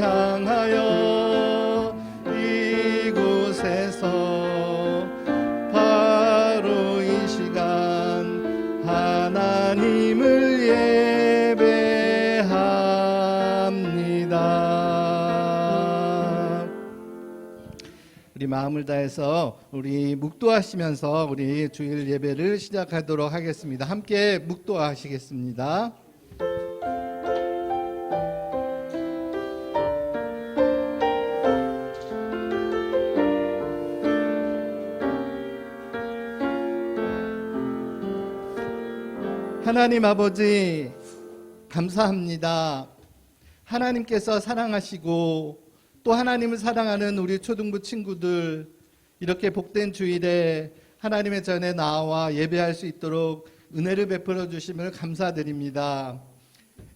향하여 이곳에서 바로 이 시간 하나님을 예배합니다. 우리 마음을 다해서 우리 묵도하시면서 우리 주일 예배를 시작하도록 하겠습니다. 함께 묵도하시겠습니다. 하나님 아버지 감사합니다. 하나님께서 사랑하시고 또 하나님을 사랑하는 우리 초등부 친구들 이렇게 복된 주일에 하나님의 전에 나와 예배할 수 있도록 은혜를 베풀어 주심을 감사드립니다.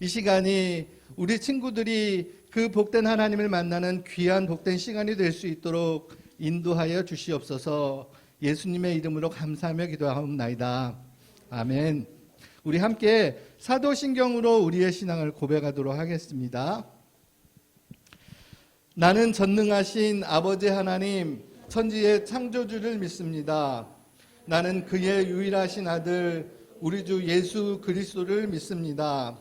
이 시간이 우리 친구들이 그 복된 하나님을 만나는 귀한 복된 시간이 될 수 있도록 인도하여 주시옵소서. 예수님의 이름으로 감사하며 기도하옵나이다. 아멘. 우리 함께 사도신경으로 우리의 신앙을 고백하도록 하겠습니다. 나는 전능하신 아버지 하나님 천지의 창조주를 믿습니다. 나는 그의 유일하신 아들 우리 주 예수 그리스도를 믿습니다.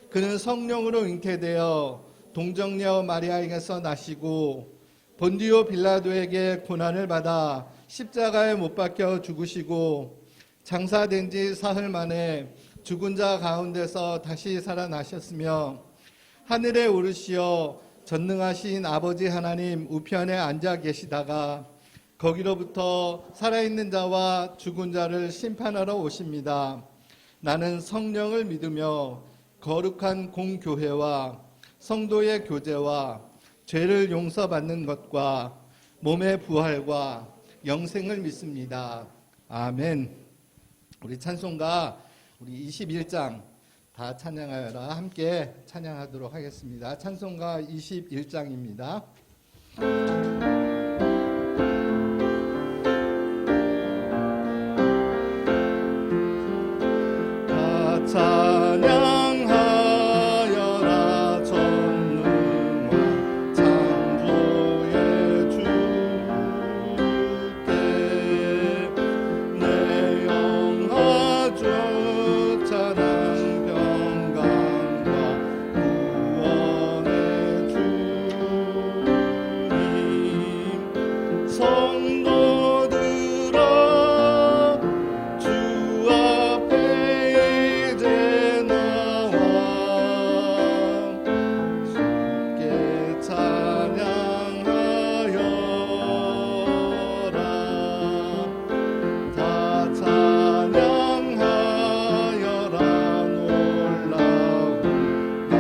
그는 성령으로 잉태되어 동정녀 마리아에게서 나시고 본디오 빌라도에게 고난을 받아 십자가에 못 박혀 죽으시고 장사된 지 사흘 만에 죽은 자 가운데서 다시 살아나셨으며 하늘에 오르시어 전능하신 아버지 하나님 우편에 앉아 계시다가 거기로부터 살아있는 자와 죽은 자를 심판하러 오십니다. 나는 성령을 믿으며 거룩한 공교회와 성도의 교제와 죄를 용서받는 것과 몸의 부활과 영생을 믿습니다. 아멘. 우리 찬송가 우리 21장 다 찬양하여라 함께 찬양하도록 하겠습니다. 찬송가 21장입니다. 다 찬양하여라 전능한 창조의 주께 내 영혼 주 찬양 평강과 구원의 주님 성도들아 주 앞에 이제 나와 주께 찬양하여라 다 찬양하여라 놀라운 만유의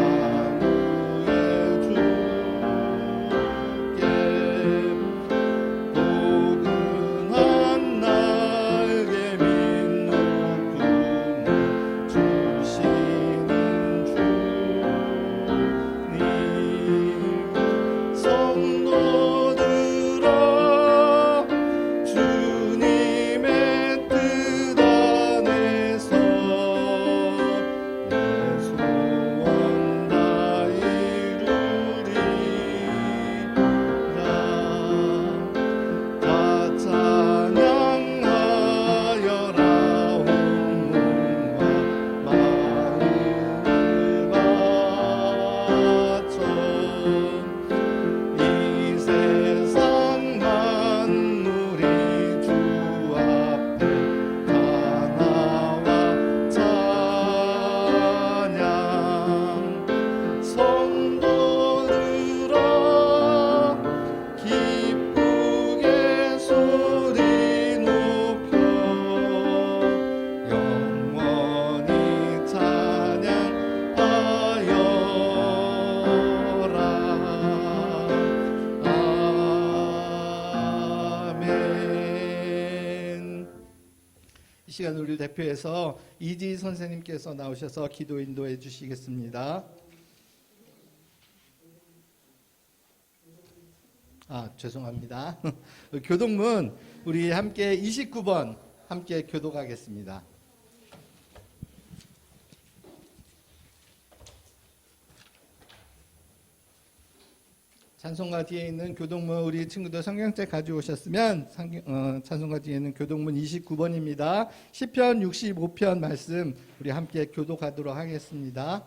주께 포근한 날개 믿는 꿈을 주시는 주님 성도들아 주님의 뜻 안에서 내 소원 다 이루리라 다 찬양하여라 온몸과 마음을 바쳐 이 세상 만물이 주 앞에 다 나와 찬양 성도들아 기쁘게 소리 높여 영원히 찬양하여라 아멘. 이 시간 우리를 대표해서 이지 선생님께서 나오셔서 기도 인도해 주시겠습니다. 죄송합니다. 교동문 우리 함께 29번 함께 교독하겠습니다. 찬송가 뒤에 있는 교동문 우리 친구들 성경책 가져오셨으면 찬송가 뒤에 있는 교동문 29번입니다. 시편 65편 말씀 우리 함께 교독하도록 하겠습니다.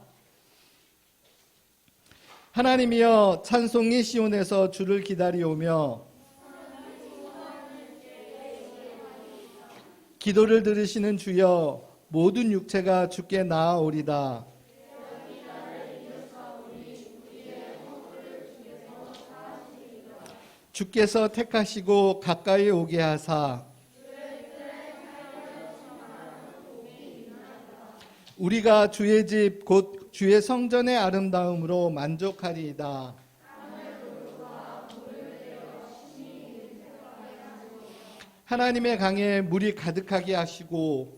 하나님이여 찬송이 시온에서 주를 기다리오며 기도를 들으시는 주여 모든 육체가 주께 나아오리다. 주께서 택하시고 가까이 오게 하사 우리가 주의 집 곧 주의 성전의 아름다움으로 만족하리이다. 하나님의 강에 물이 가득하게 하시고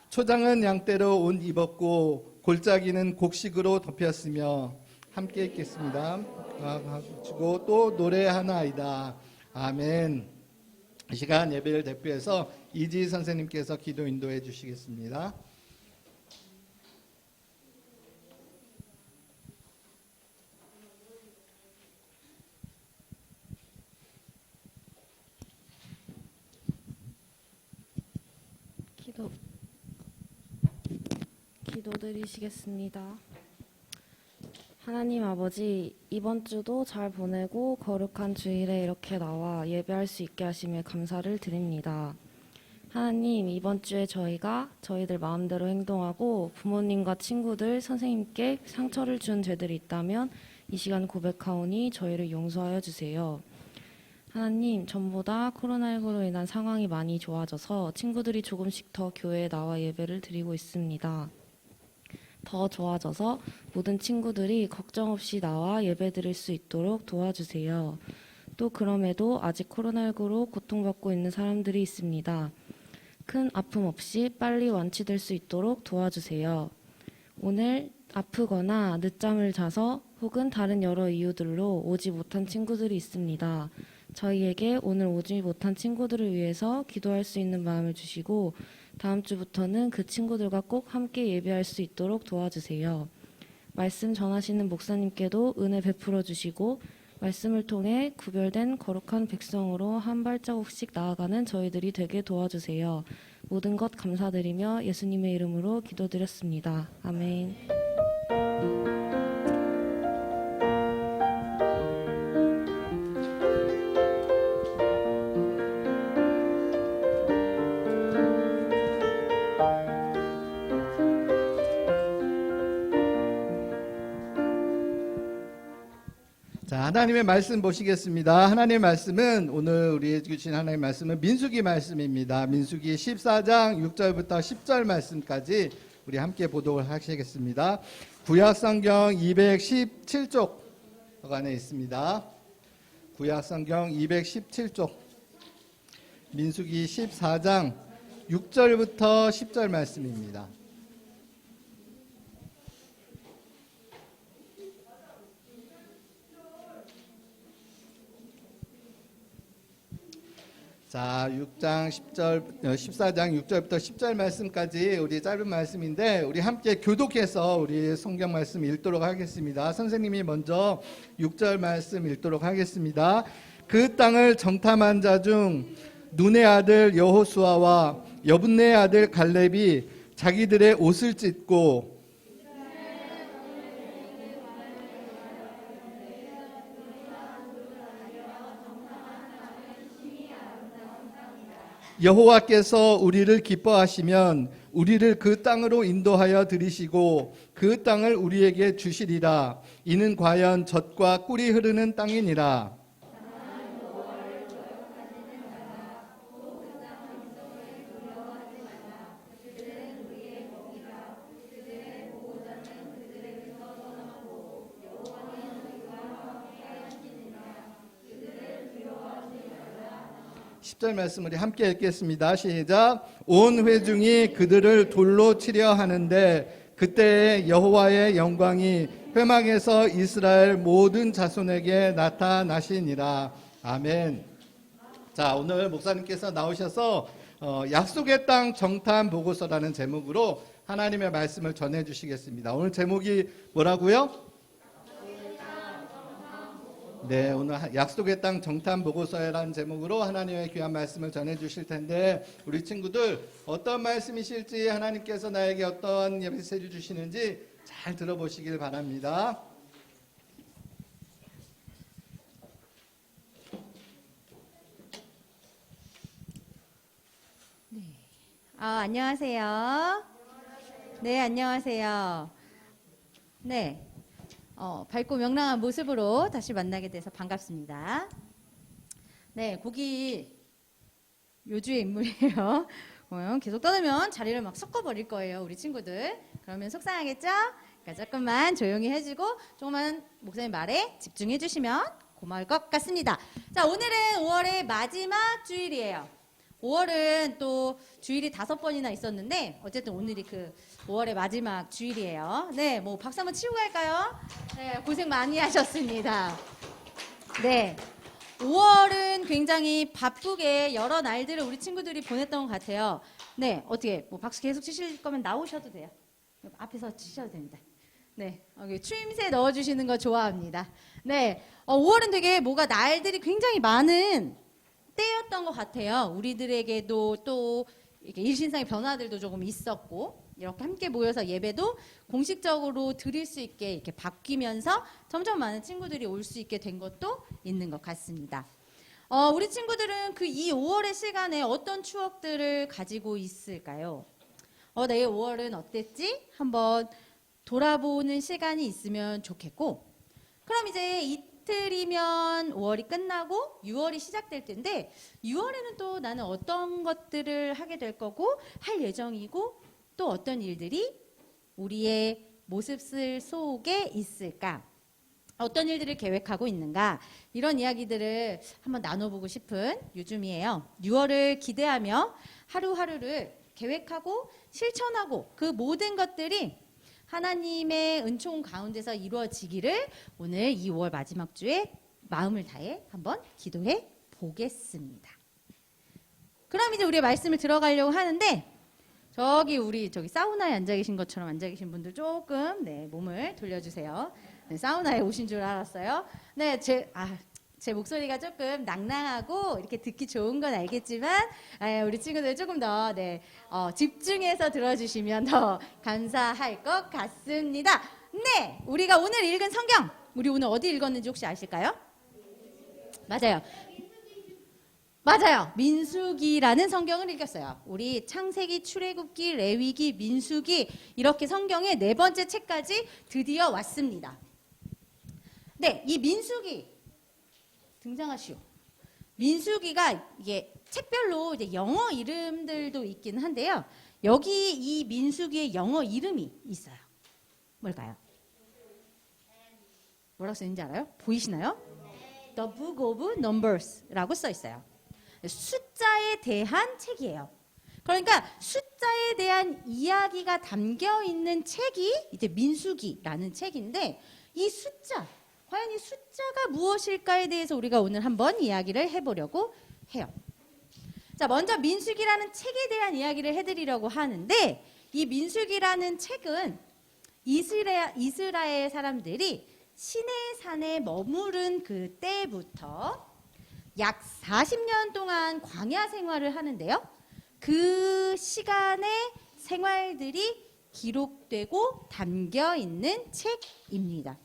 초장은 양떼로 옷 입었고 골짜기는 곡식으로 덮였으며 함께 읽겠습니다. 하고 또 노래하나이다. 아멘. 이 시간 예배를 대표해서 이지 선생님께서 기도 인도해 주시겠습니다. 기도드리시겠습니다. 하나님 아버지, 이번 주도 잘 보내고 거룩한 주일에 이렇게 나와 예배할 수 있게 하심에 감사를 드립니다. 하나님, 이번 주에 저희가 저희들 마음대로 행동하고 부모님과 친구들, 선생님께 상처를 준 죄들이 있다면 이 시간 고백하오니 저희를 용서하여 주세요. 하나님, 전보다 코로나19로 인한 상황이 많이 좋아져서 친구들이 조금씩 더 교회에 나와 예배를 드리고 있습니다. 더 좋아져서 모든 친구들이 걱정 없이 나와 예배 드릴 수 있도록 도와주세요. 또 그럼에도 아직 코로나19로 고통받고 있는 사람들이 있습니다. 큰 아픔 없이 빨리 완치될 수 있도록 도와주세요. 오늘 아프거나 늦잠을 자서 혹은 다른 여러 이유들로 오지 못한 친구들이 있습니다. 저희에게 오늘 오지 못한 친구들을 위해서 기도할 수 있는 마음을 주시고 다음 주부터는 그 친구들과 꼭 함께 예배할 수 있도록 도와주세요. 말씀 전하시는 목사님께도 은혜 베풀어 주시고 말씀을 통해 구별된 거룩한 백성으로 한 발자국씩 나아가는 저희들이 되게 도와주세요. 모든 것 감사드리며 예수님의 이름으로 기도드렸습니다. 아멘. 자, 하나님의 말씀 보시겠습니다. 하나님의 말씀은 오늘 우리에게 주신 하나님의 말씀은 민수기 말씀입니다. 민수기 14장 6절부터 10절 말씀까지 우리 함께 보도록 하시겠습니다. 구약성경 217쪽 안에 있습니다. 구약성경 217쪽 민수기 14장 6절부터 10절 말씀입니다. 자, 14장 6절부터 10절 말씀까지 우리 짧은 말씀인데 우리 함께 교독해서 우리 성경 말씀 읽도록 하겠습니다. 선생님이 먼저 6절 말씀 읽도록 하겠습니다. 그 땅을 정탐한 자 중 눈의 아들 여호수아와 여분네의 아들 갈렙이 자기들의 옷을 찢고 여호와께서 우리를 기뻐하시면 우리를 그 땅으로 인도하여 들이시고 그 땅을 우리에게 주시리라. 이는 과연 젖과 꿀이 흐르는 땅이니라. 절 말씀 우리 함께 읽겠습니다. 시작. 온 회중이 그들을 돌로 치려 하는데 그때에 여호와의 영광이 회막에서 이스라엘 모든 자손에게 나타나시니라. 아멘. 자, 오늘 목사님께서 나오셔서 약속의 땅 정탐 보고서라는 제목으로 하나님의 말씀을 전해주시겠습니다. 오늘 제목이 뭐라고요? 네, 오늘 약속의 땅 정탐 보고서라는 제목으로 하나님의 귀한 말씀을 전해주실 텐데 우리 친구들 어떤 말씀이실지 하나님께서 나에게 어떤 메시지를 주시는지 잘 들어보시길 바랍니다. 안녕하세요. 네, 안녕하세요. 네, 밝고 명랑한 모습으로 다시 만나게 돼서 반갑습니다. 네, 곡이 요주의 인물이에요. 계속 떠들면 자리를 막 섞어버릴 거예요, 우리 친구들. 그러면 속상하겠죠? 그러니까 조금만 조용히 해주고 조금만 목사님 말에 집중해 주시면 고마울 것 같습니다. 자, 오늘은 5월의 마지막 주일이에요. 5월은 또 주일이 5번이나 있었는데 어쨌든 오늘이 그 5월의 마지막 주일이에요. 네, 뭐 박수 한번 치고 갈까요? 네, 고생 많이 하셨습니다. 네, 5월은 굉장히 바쁘게 여러 날들을 우리 친구들이 보냈던 것 같아요. 네, 어떻게 뭐 박수 계속 치실 거면 나오셔도 돼요. 앞에서 치셔도 됩니다. 네, 여기 추임새 넣어주시는 거 좋아합니다. 네, 5월은 되게 뭐가 날들이 굉장히 많은 때였던 것 같아요. 우리들에게도 또 이렇게 일신상의 변화들도 조금 있었고 이렇게 함께 모여서 예배도 공식적으로 드릴 수 있게 이렇게 바뀌면서 점점 많은 친구들이 올 수 있게 된 것도 있는 것 같습니다. 우리 친구들은 그 이 5월의 시간에 어떤 추억들을 가지고 있을까요? 내 5월은 어땠지? 한번 돌아보는 시간이 있으면 좋겠고 그럼 이제 이틀이면 5월이 끝나고 6월이 시작될 텐데 6월에는 또 나는 어떤 것들을 하게 될 거고 할 예정이고 또 어떤 일들이 우리의 모습들 속에 있을까? 어떤 일들을 계획하고 있는가? 이런 이야기들을 한번 나눠보고 싶은 요즘이에요. 6월을 기대하며 하루하루를 계획하고 실천하고 그 모든 것들이 하나님의 은총 가운데서 이루어지기를 오늘 이 5월 마지막 주에 마음을 다해 한번 기도해 보겠습니다. 그럼 이제 우리의 말씀을 들어가려고 하는데 저기 사우나에 앉아 계신 것처럼 앉아 계신 분들 조금 몸을 돌려주세요. 네, 사우나에 오신 줄 알았어요. 네, 제 목소리가 조금 낭낭하고 이렇게 듣기 좋은 건 알겠지만 우리 친구들 조금 더 집중해서 들어주시면 더 감사할 것 같습니다. 네, 우리가 오늘 읽은 성경 우리 오늘 어디 읽었는지 혹시 아실까요? 맞아요. 민수기라는 성경을 읽었어요. 우리 창세기, 출애굽기, 레위기, 민수기 이렇게 성경의 4번째 책까지 드디어 왔습니다. 네, 이 민수기 등장하시오. 민수기가 이게 책별로 이제 영어 이름들도 있긴 한데요. 여기 이 민수기의 영어 이름이 있어요. 뭘까요? 뭐라고 써있는지 알아요? 보이시나요? The Book of Numbers라고 써 있어요. 숫자에 대한 책이에요. 그러니까 숫자에 대한 이야기가 담겨 있는 책이 이제 민수기라는 책인데 이 숫자 과연 이 숫자가 무엇일까에 대해서 우리가 오늘 한번 이야기를 해보려고 해요. 자, 먼저 민수기라는 책에 대한 이야기를 해드리려고 하는데 이 민수기라는 책은 이스라엘 사람들이 시내산에 머무른 그 때부터 약 40년 동안 광야 생활을 하는데요. 그 시간의 생활들이 기록되고 담겨 있는 책입니다.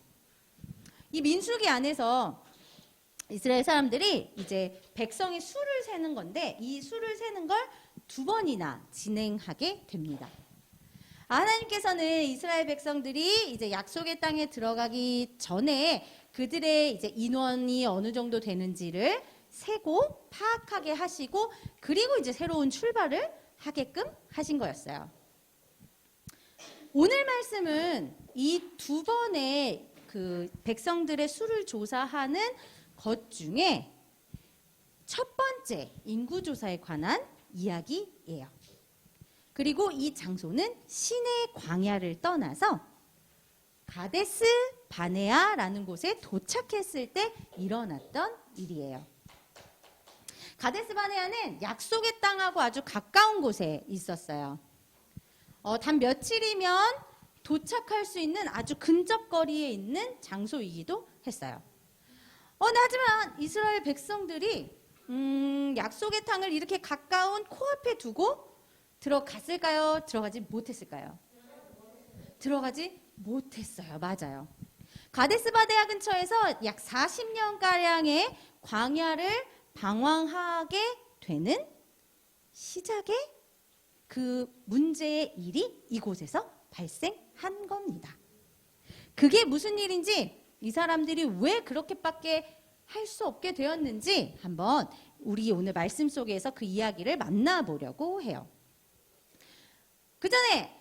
이 민수기 안에서 이스라엘 사람들이 이제 백성의 수를 세는 건데 이 수를 세는 걸 2번이나 진행하게 됩니다. 하나님께서는 이스라엘 백성들이 이제 약속의 땅에 들어가기 전에 그들의 이제 인원이 어느 정도 되는지를 세고 파악하게 하시고 그리고 이제 새로운 출발을 하게끔 하신 거였어요. 오늘 말씀은 이 2번의 그 백성들의 수를 조사하는 것 중에 첫 번째 인구조사에 관한 이야기예요. 그리고 이 장소는 시내 광야를 떠나서 가데스 바네아라는 곳에 도착했을 때 일어났던 일이에요. 가데스 바네아는 약속의 땅하고 아주 가까운 곳에 있었어요. 단 며칠이면 도착할 수 있는 아주 근접거리에 있는 장소이기도 했어요. 하지만 이스라엘 백성들이 약속의 땅을 이렇게 가까운 코앞에 두고 들어갔을까요? 들어가지 못했을까요? 들어가지 못했어요. 맞아요. 가데스 바네아 근처에서 약 40년가량의 광야를 방황하게 되는 시작의 그 문제의 일이 이곳에서 발생한 겁니다. 그게 무슨 일인지, 이 사람들이 왜 그렇게밖에 할 수 없게 되었는지 한번 우리 오늘 말씀 속에서 그 이야기를 만나보려고 해요. 그 전에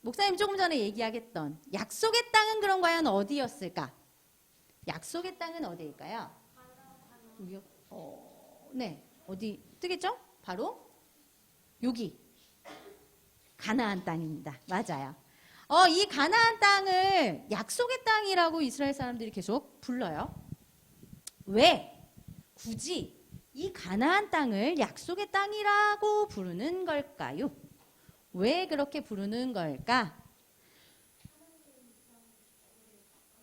목사님 조금 전에 얘기하겠던 약속의 땅은 그럼 과연 어디였을까? 약속의 땅은 어디일까요? 네, 어디 뜨겠죠? 바로 여기 가나안 땅입니다. 맞아요. 이 가나안 땅을 약속의 땅이라고 이스라엘 사람들이 계속 불러요. 왜 굳이 이 가나안 땅을 약속의 땅이라고 부르는 걸까요? 왜 그렇게 부르는 걸까?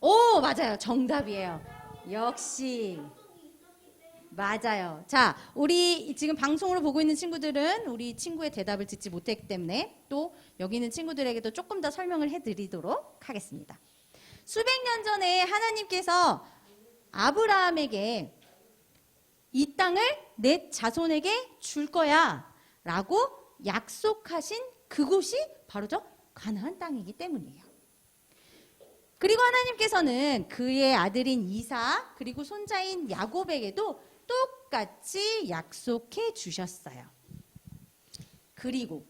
오, 맞아요. 정답이에요. 역시. 맞아요. 자, 우리 지금 방송으로 보고 있는 친구들은 우리 친구의 대답을 듣지 못했기 때문에 또 여기 있는 친구들에게도 조금 더 설명을 해드리도록 하겠습니다. 수백 년 전에 하나님께서 아브라함에게 이 땅을 내 자손에게 줄 거야 라고 약속하신 그곳이 바로 저 가나안 땅이기 때문이에요. 그리고 하나님께서는 그의 아들인 이삭 그리고 손자인 야곱에게도 똑같이 약속해 주셨어요. 그리고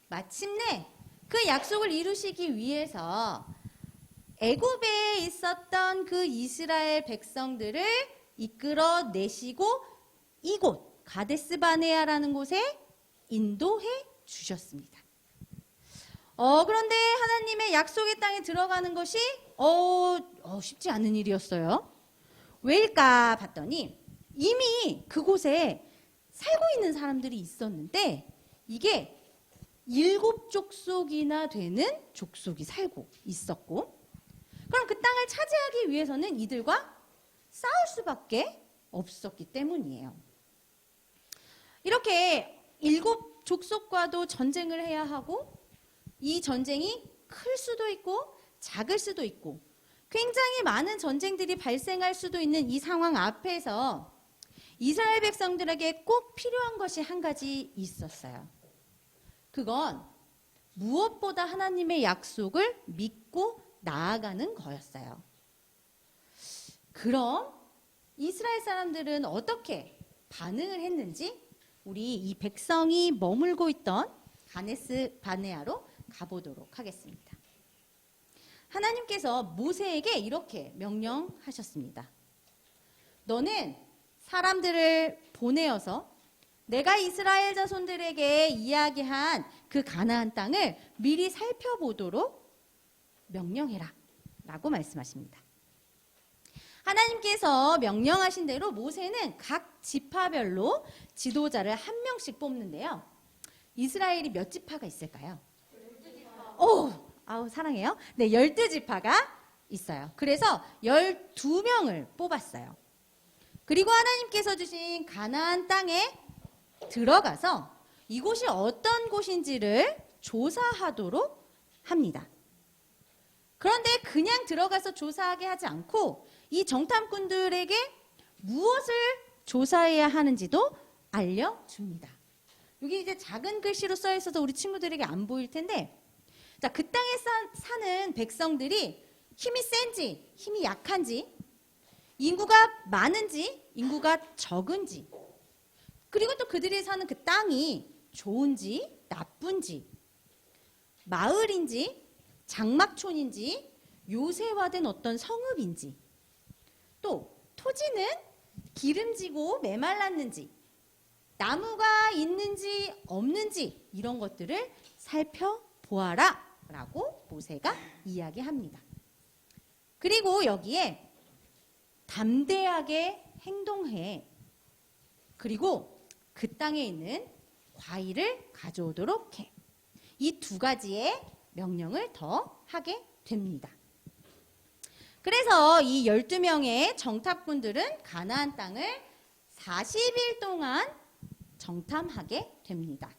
마침내 그 약속을 이루시기 위해서 애굽에 있었던 그 이스라엘 백성들을 이끌어내시고 이곳 가데스 바네아라는 곳에 인도해 주셨습니다. 그런데 하나님의 약속의 땅에 들어가는 것이 쉽지 않은 일이었어요. 왜일까 봤더니 이미 그곳에 살고 있는 사람들이 있었는데 이게 7 족속이나 되는 족속이 살고 있었고, 그럼 그 땅을 차지하기 위해서는 이들과 싸울 수밖에 없었기 때문이에요. 이렇게 7 족속과도 전쟁을 해야 하고 이 전쟁이 클 수도 있고 작을 수도 있고 굉장히 많은 전쟁들이 발생할 수도 있는 이 상황 앞에서 이스라엘 백성들에게 꼭 필요한 것이 한 가지 있었어요. 그건 무엇보다 하나님의 약속을 믿고 나아가는 거였어요. 그럼 이스라엘 사람들은 어떻게 반응을 했는지 우리 이 백성이 머물고 있던 가데스 바네아로 가보도록 하겠습니다. 하나님께서 모세에게 이렇게 명령하셨습니다. 너는 사람들을 보내어서 내가 이스라엘 자손들에게 이야기한 그 가나안 땅을 미리 살펴보도록 명령해라 라고 말씀하십니다. 하나님께서 명령하신 대로 모세는 각 지파별로 지도자를 한 명씩 뽑는데요. 이스라엘이 몇 지파가 있을까요? 12지파. 사랑해요. 네, 12지파가 있어요. 그래서 12명을 뽑았어요. 그리고 하나님께서 주신 가나안 땅에 들어가서 이곳이 어떤 곳인지를 조사하도록 합니다. 그런데 그냥 들어가서 조사하게 하지 않고 이 정탐꾼들에게 무엇을 조사해야 하는지도 알려줍니다. 여기 이제 작은 글씨로 써 있어서 우리 친구들에게 안 보일 텐데, 자, 그 땅에 사는 백성들이 힘이 센지, 힘이 약한지, 인구가 많은지, 인구가 적은지, 그리고 또 그들이 사는 그 땅이 좋은지, 나쁜지, 마을인지, 장막촌인지, 요새화된 어떤 성읍인지, 또 토지는 기름지고 메말랐는지, 나무가 있는지 없는지 이런 것들을 살펴보아라 라고 모세가 이야기합니다. 그리고 여기에 담대하게 행동해, 그리고 그 땅에 있는 과일을 가져오도록 해. 이 두 가지의 명령을 더 하게 됩니다. 그래서 이 12명의 정탐꾼들은 가나안 땅을 40일 동안 정탐하게 됩니다.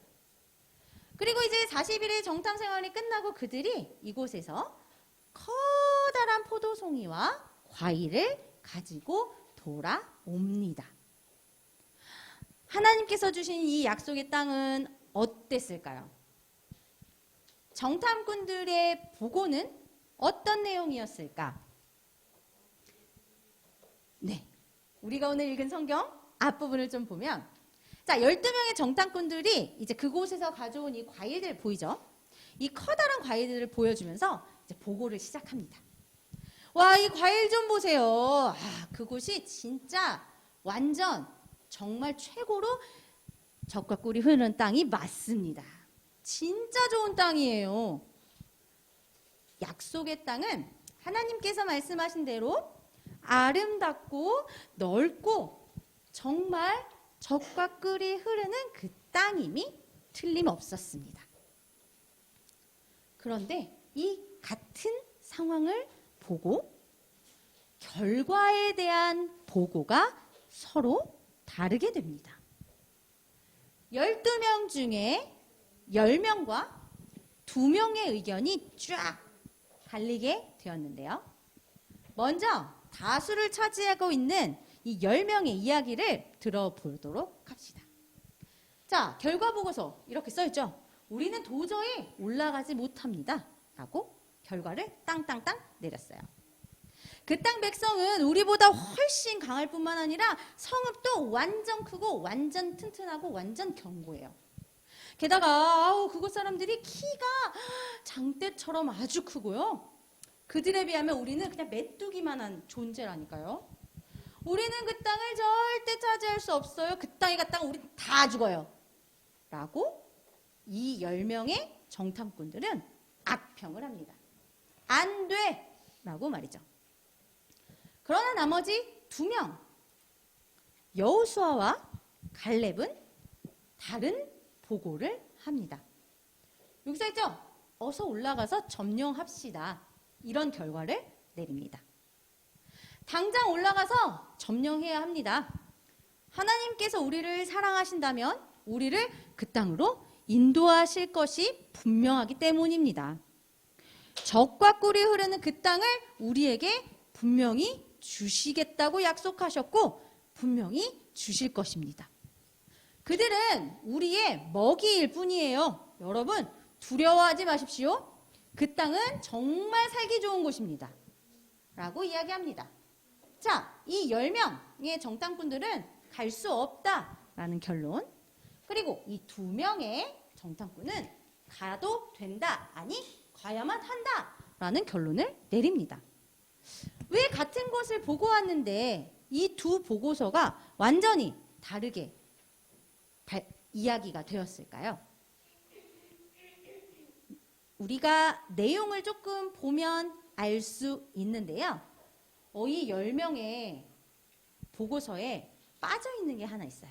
그리고 이제 40일의 정탐 생활이 끝나고 그들이 이곳에서 커다란 포도송이와 과일을 가지고 돌아옵니다. 하나님께서 주신 이 약속의 땅은 어땠을까요? 정탐꾼들의 보고는 어떤 내용이었을까? 네, 우리가 오늘 읽은 성경 앞부분을 좀 보면 자, 12명의 정탐꾼들이 이제 그곳에서 가져온 이 과일들 보이죠? 이 커다란 과일들을 보여주면서 이제 보고를 시작합니다. 와, 이 과일 좀 보세요. 아, 그곳이 진짜 완전 정말 최고로 젖과 꿀이 흐르는 땅이 맞습니다. 진짜 좋은 땅이에요. 약속의 땅은 하나님께서 말씀하신 대로 아름답고 넓고 정말 젖과 꿀이 흐르는 그 땅임이 틀림없었습니다. 그런데 이 같은 상황을 보고 결과에 대한 보고가 서로 다르게 됩니다. 12명 중에 10명과 2명의 의견이 쫙 갈리게 되었는데요. 먼저 다수를 차지하고 있는 이 10명의 이야기를 들어보도록 합시다. 자, 결과 보고서 이렇게 써있죠. 우리는 도저히 올라가지 못합니다. 라고 결과를 땅땅땅 내렸어요. 그 땅 백성은 우리보다 훨씬 강할 뿐만 아니라 성읍도 완전 크고 완전 튼튼하고 완전 견고해요. 게다가 그곳 사람들이 키가 장대처럼 아주 크고요. 그들에 비하면 우리는 그냥 메뚜기만한 존재라니까요. 우리는 그 땅을 절대 차지할 수 없어요. 그 땅에 갔다가 우린 다 죽어요. 라고 이 10명의 정탐꾼들은 악평을 합니다. 안 돼! 라고 말이죠. 그러나 나머지 2명, 여호수아와 갈렙은 다른 보고를 합니다. 여기서 했죠? 어서 올라가서 점령합시다. 이런 결과를 내립니다. 당장 올라가서 점령해야 합니다. 하나님께서 우리를 사랑하신다면 우리를 그 땅으로 인도하실 것이 분명하기 때문입니다. 젖과 꿀이 흐르는 그 땅을 우리에게 분명히 주시겠다고 약속하셨고 분명히 주실 것입니다. 그들은 우리의 먹이일 뿐이에요. 여러분 두려워하지 마십시오. 그 땅은 정말 살기 좋은 곳입니다. 라고 이야기합니다. 자, 이 10명의 정탐꾼들은 갈 수 없다라는 결론. 그리고 이 2명의 정탐꾼은 가도 된다. 아니, 가야만 한다라는 결론을 내립니다. 왜 같은 것을 보고 왔는데 이 두 보고서가 완전히 다르게 이야기가 되었을까요? 우리가 내용을 조금 보면 알 수 있는데요. 이 10명의 보고서에 빠져있는 게 하나 있어요.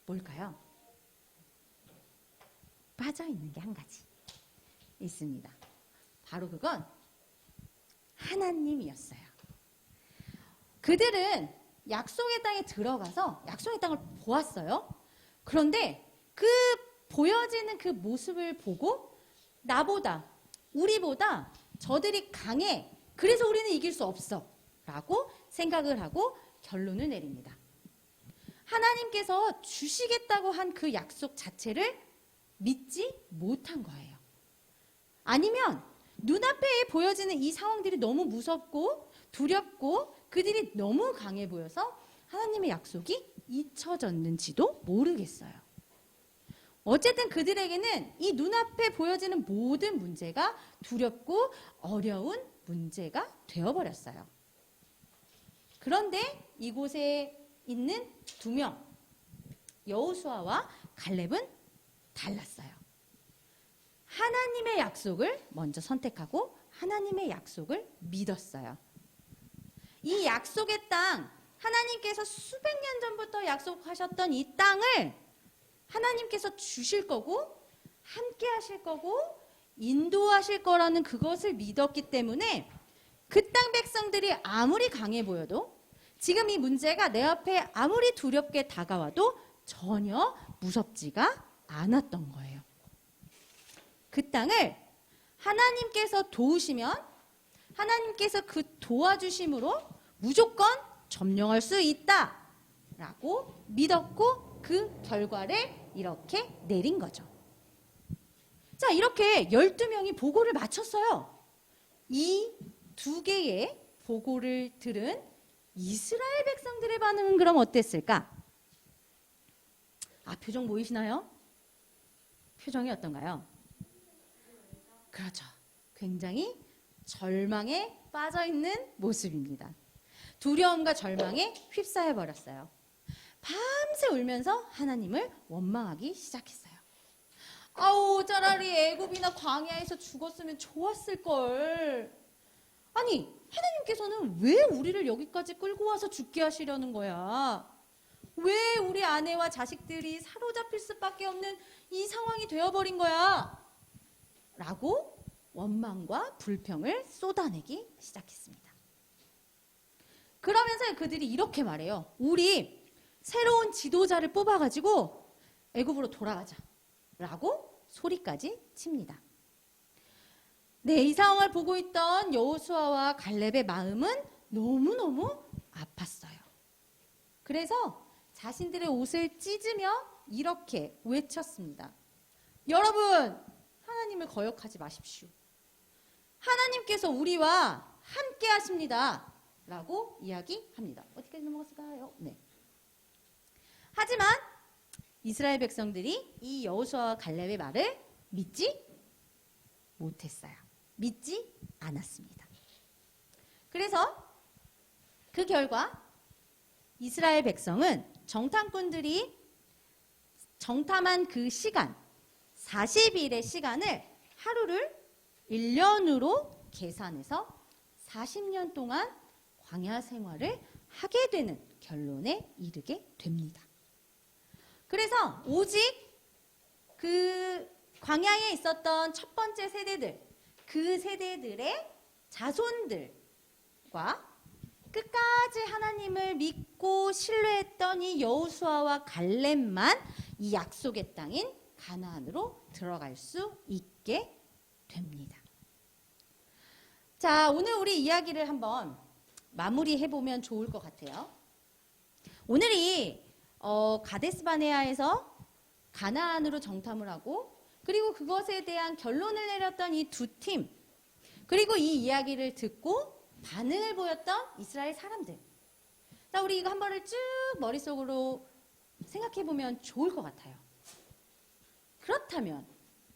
뭘까요? 빠져있는 게 한 가지 있습니다. 바로 그건 하나님이었어요. 그들은 약속의 땅에 들어가서 약속의 땅을 보았어요. 그런데 그 보여지는 그 모습을 보고 나보다, 우리보다 저들이 강해. 그래서 우리는 이길 수 없어. 라고 생각을 하고 결론을 내립니다. 하나님께서 주시겠다고 한 그 약속 자체를 믿지 못한 거예요. 아니면 눈앞에 보여지는 이 상황들이 너무 무섭고 두렵고 그들이 너무 강해 보여서 하나님의 약속이 잊혀졌는지도 모르겠어요. 어쨌든 그들에게는 이 눈앞에 보여지는 모든 문제가 두렵고 어려운 문제가 되어버렸어요. 그런데 이곳에 있는 2명, 여호수아와 갈렙은 달랐어요. 하나님의 약속을 먼저 선택하고 하나님의 약속을 믿었어요. 이 약속의 땅, 하나님께서 수백 년 전부터 약속하셨던 이 땅을 하나님께서 주실 거고 함께 하실 거고 인도하실 거라는 그것을 믿었기 때문에 그 땅 백성들이 아무리 강해 보여도 지금 이 문제가 내 앞에 아무리 두렵게 다가와도 전혀 무섭지가 않았던 거예요. 그 땅을 하나님께서 도우시면 하나님께서 그 도와주심으로 무조건 점령할 수 있다라고 믿었고 그 결과를 이렇게 내린 거죠. 자, 이렇게 12명이 보고를 마쳤어요. 이 두 개의 보고를 들은 이스라엘 백성들의 반응은 그럼 어땠을까? 표정 보이시나요? 표정이 어떤가요? 그렇죠. 굉장히 절망에 빠져 있는 모습입니다. 두려움과 절망에 휩싸여 버렸어요. 밤새 울면서 하나님을 원망하기 시작했어요. 차라리 애굽이나 광야에서 죽었으면 좋았을 걸. 아니, 하나님께서는 왜 우리를 여기까지 끌고 와서 죽게 하시려는 거야? 왜 우리 아내와 자식들이 사로잡힐 수밖에 없는 이 상황이 되어버린 거야? 라고 원망과 불평을 쏟아내기 시작했습니다. 그러면서 그들이 이렇게 말해요. 우리 새로운 지도자를 뽑아가지고 애굽으로 돌아가자 라고 소리까지 칩니다. 네, 이 상황을 보고 있던 여호수아와 갈렙의 마음은 너무너무 아팠어요. 그래서 자신들의 옷을 찢으며 이렇게 외쳤습니다. 여러분, 하나님을 거역하지 마십시오. 하나님께서 우리와 함께 하십니다. 라고 이야기합니다. 어디까지 넘어갔을까요? 네. 하지만 이스라엘 백성들이 이 여호수아와 갈렙의 말을 믿지 못했어요. 믿지 않았습니다. 그래서 그 결과 이스라엘 백성은 정탐꾼들이 정탐한 그 시간, 40일의 시간을 하루를 1년으로 계산해서 40년 동안 광야 생활을 하게 되는 결론에 이르게 됩니다. 그래서 오직 그 광야에 있었던 첫 번째 세대들, 그 세대들의 자손들과 끝까지 하나님을 믿고 신뢰했던 이 여호수아와 갈렙만 이 약속의 땅인 가나안으로 들어갈 수 있게 됩니다. 자, 오늘 우리 이야기를 한번 마무리해보면 좋을 것 같아요. 오늘이 가데스바네아에서 가나안으로 정탐을 하고 그리고 그것에 대한 결론을 내렸던 이 두 팀, 그리고 이 이야기를 듣고 반응을 보였던 이스라엘 사람들. 자, 우리 이거 한 번을 쭉 머릿속으로 생각해보면 좋을 것 같아요. 그렇다면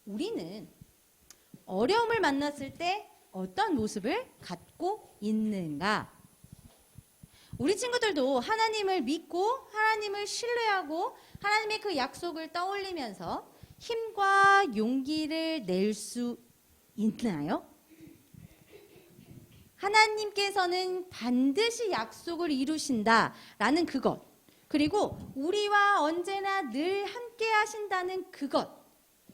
우리는 어려움을 만났을 때 어떤 모습을 갖고 있는가? 우리 친구들도 하나님을 믿고 하나님을 신뢰하고 하나님의 그 약속을 떠올리면서 힘과 용기를 낼 수 있나요? 하나님께서는 반드시 약속을 이루신다라는 그것, 그리고 우리와 언제나 늘 함께 하신다는 그것,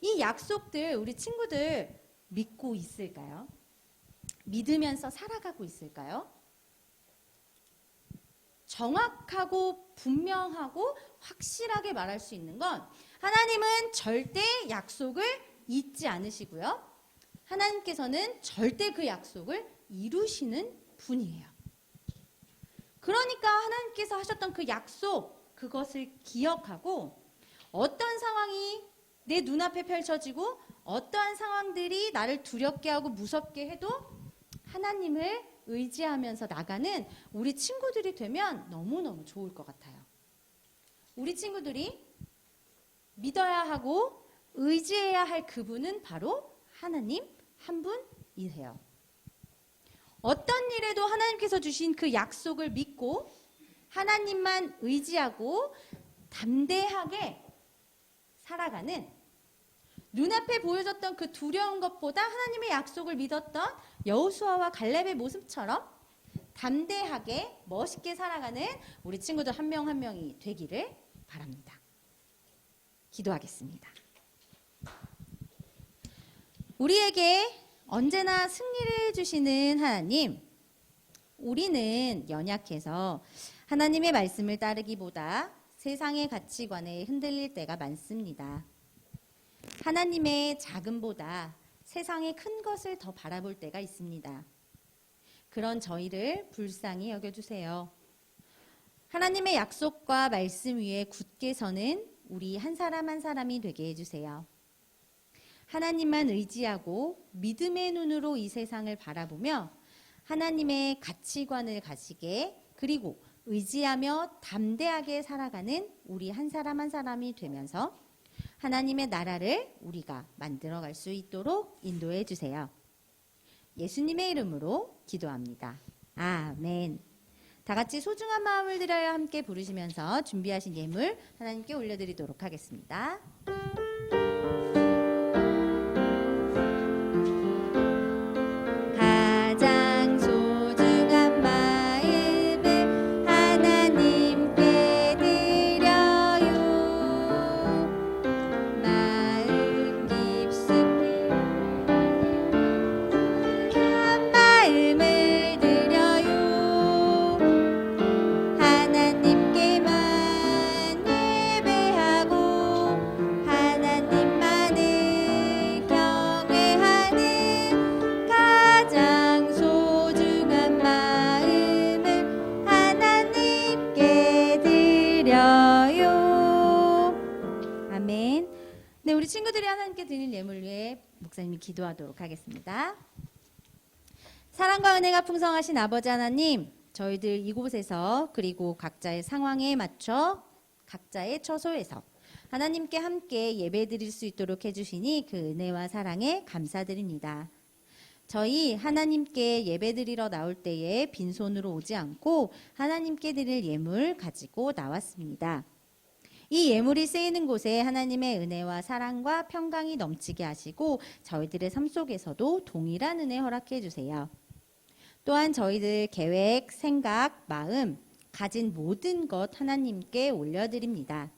이 약속들 우리 친구들 믿고 있을까요? 믿으면서 살아가고 있을까요? 정확하고 분명하고 확실하게 말할 수 있는 건 하나님은 절대 약속을 잊지 않으시고요. 하나님께서는 절대 그 약속을 이루시는 분이에요. 그러니까 하나님께서 하셨던 그 약속, 그것을 기억하고 어떤 상황이 내 눈앞에 펼쳐지고 어떠한 상황들이 나를 두렵게 하고 무섭게 해도 하나님을 의지하면서 나가는 우리 친구들이 되면 너무너무 좋을 것 같아요. 우리 친구들이 믿어야 하고 의지해야 할 그분은 바로 하나님 한 분이세요. 어떤 일에도 하나님께서 주신 그 약속을 믿고 하나님만 의지하고 담대하게 살아가는, 눈앞에 보여졌던 그 두려운 것보다 하나님의 약속을 믿었던 여호수아와 갈렙의 모습처럼 담대하게 멋있게 살아가는 우리 친구들 한 명 한 명이 되기를 바랍니다. 기도하겠습니다. 우리에게 언제나 승리를 주시는 하나님, 우리는 연약해서 하나님의 말씀을 따르기보다 세상의 가치관에 흔들릴 때가 많습니다. 하나님의 작음보다 세상의 큰 것을 더 바라볼 때가 있습니다. 그런 저희를 불쌍히 여겨주세요. 하나님의 약속과 말씀 위에 굳게 서는 우리 한 사람 한 사람이 되게 해주세요. 하나님만 의지하고 믿음의 눈으로 이 세상을 바라보며 하나님의 가치관을 가지게, 그리고 의지하며 담대하게 살아가는 우리 한 사람 한 사람이 되면서 하나님의 나라를 우리가 만들어갈 수 있도록 인도해 주세요. 예수님의 이름으로 기도합니다. 아멘. 다 같이 소중한 마음을 들여 함께 부르시면서 준비하신 예물 하나님께 올려드리도록 하겠습니다. 가장 소중한 마음을 하나님께 드려요. 마음 깊숙이 한 마음을 드려요. 하나님께만 예배하고 하나님만을 경외하는 가장 소중한 마음을 하나님께 드려요. 아멘. 네, 우리 친구들이 하나님께 드릴 예물 위해 목사님이 기도하도록 하겠습니다. 사랑과 은혜가 풍성하신 아버지 하나님, 저희들 이곳에서 그리고 각자의 상황에 맞춰 각자의 처소에서 하나님께 함께 예배드릴 수 있도록 해주시니 그 은혜와 사랑에 감사드립니다. 저희 하나님께 예배드리러 나올 때에 빈손으로 오지 않고 하나님께 드릴 예물 가지고 나왔습니다. 이 예물이 쓰이는 곳에 하나님의 은혜와 사랑과 평강이 넘치게 하시고 저희들의 삶 속에서도 동일한 은혜 허락해 주세요. 또한 저희들 계획, 생각, 마음, 가진 모든 것 하나님께 올려드립니다.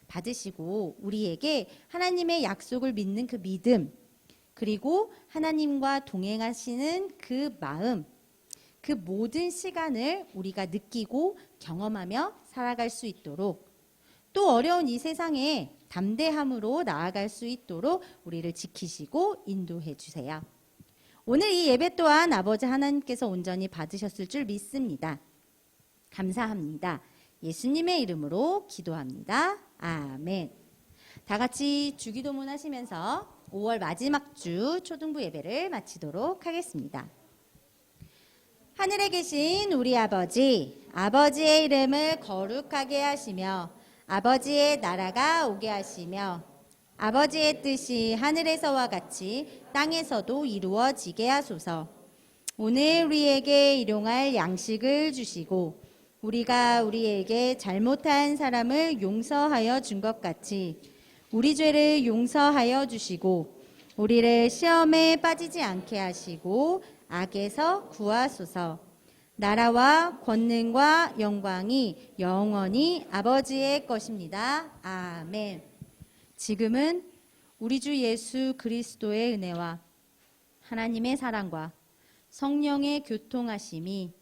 받으시고 우리에게 하나님의 약속을 믿는 그 믿음, 그리고 하나님과 동행하시는 그 마음, 그 모든 시간을 우리가 느끼고 경험하며 살아갈 수 있도록, 또 어려운 이 세상에 담대함으로 나아갈 수 있도록 우리를 지키시고 인도해 주세요. 오늘 이 예배 또한 아버지 하나님께서 온전히 받으셨을 줄 믿습니다. 감사합니다. 예수님의 이름으로 기도합니다. 아멘. 다 같이 주기도문 하시면서 5월 마지막 주 초등부 예배를 마치도록 하겠습니다. 하늘에 계신 우리 아버지, 아버지의 이름을 거룩하게 하시며 아버지의 나라가 오게 하시며 아버지의 뜻이 하늘에서와 같이 땅에서도 이루어지게 하소서. 오늘 우리에게 일용할 양식을 주시고 우리가 우리에게 잘못한 사람을 용서하여 준 것 같이 우리 죄를 용서하여 주시고 우리를 시험에 빠지지 않게 하시고 악에서 구하소서. 나라와 권능과 영광이 영원히 아버지의 것입니다. 아멘. 지금은 우리 주 예수 그리스도의 은혜와 하나님의 사랑과 성령의 교통하심이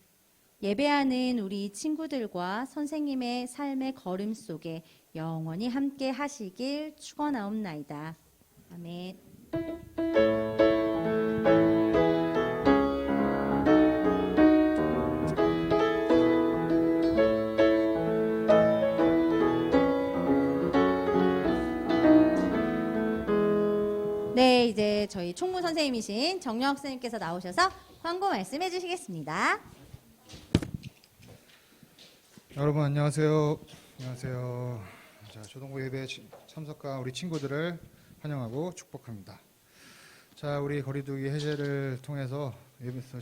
예배하는 우리 친구들과 선생님의 삶의 걸음 속에 영원히 함께 하시길 축원하옵나이다. 아멘. 네, 이제 저희 총무 선생님이신 정영학 선생님께서 나오셔서 광고 말씀해 주시겠습니다. 여러분 안녕하세요. 안녕하세요. 자, 초등부 예배 참석한 우리 친구들을 환영하고 축복합니다. 자, 우리 거리두기 해제를 통해서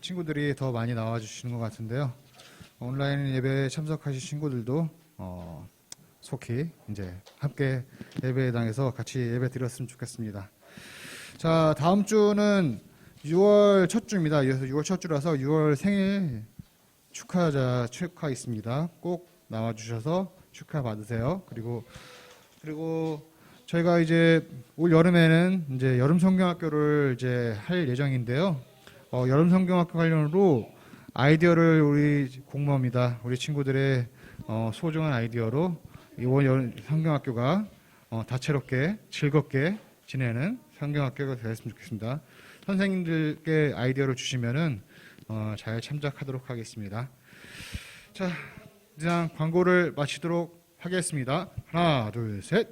친구들이 더 많이 나와 주시는 것 같은데요. 온라인 예배에 참석하신 친구들도 속히 이제 함께 예배당에서 같이 예배 드렸으면 좋겠습니다. 자, 다음 주는 6월 첫 주입니다. 6월 첫 주라서 6월 생일 축하 있습니다. 꼭 나와주셔서 축하 받으세요. 그리고 저희가 이제 올 여름에는 이제 여름 성경학교를 이제 할 예정인데요. 여름 성경학교 관련으로 아이디어를 우리 공모합니다. 우리 친구들의 소중한 아이디어로 이번 여름 성경학교가 다채롭게 즐겁게 지내는 성경학교가 되었으면 좋겠습니다. 선생님들께 아이디어를 주시면은 잘 참작하도록 하겠습니다. 자, 이상 광고를 마치도록 하겠습니다. 하나, 둘, 셋.